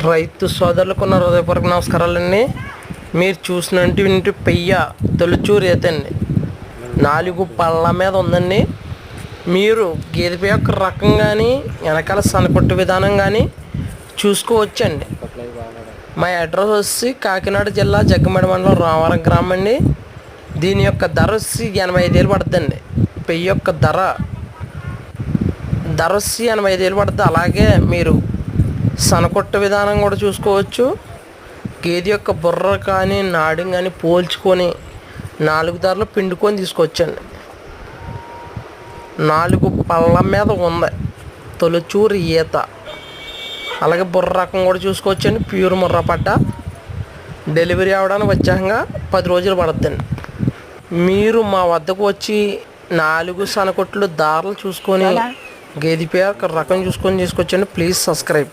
రైతు సోదరులకు ఉన్న హృదయపూర్వక నమస్కారాలండి. మీరు చూసినటువంటి పెయ్య తొలిచూరు ఏతండి 4 పళ్ళ మీద ఉందండి. మీరు గేదె పెయ్య యొక్క రకం కానీ వెనకాల సనకొట్టు విధానం కానీ చూసుకోవచ్చండి. మా అడ్రస్ వచ్చి కాకినాడ జిల్లా జగ్గంపేట మండలం రామవరం గ్రామం అండి. దీని యొక్క ధర వచ్చి 85,000 పడుతుందండి. పెయ్య యొక్క ధర వచ్చి 85,000 పడుతుంది. అలాగే మీరు సనకొట్ట విధానం కూడా చూసుకోవచ్చు. గేదె యొక్క బుర్ర కానీ నాడిని కానీ పోల్చుకొని 4 ధరలు పిండుకొని తీసుకొచ్చండి. 4 పళ్ళ మీద ఉంది తొలిచూరు ఈత. అలాగే బుర్ర రకం కూడా చూసుకోవచ్చండి. ప్యూర్ ముర్రా పట్ట. డెలివరీ అవ్వడానికి వచ్చాక 10 రోజులు పడుతుందండి. మీరు మా వద్దకు వచ్చి 4 సనకొట్లు దారులు చూసుకొని గేదె పేరు రకం చూసుకొని తీసుకొచ్చండి. Please subscribe.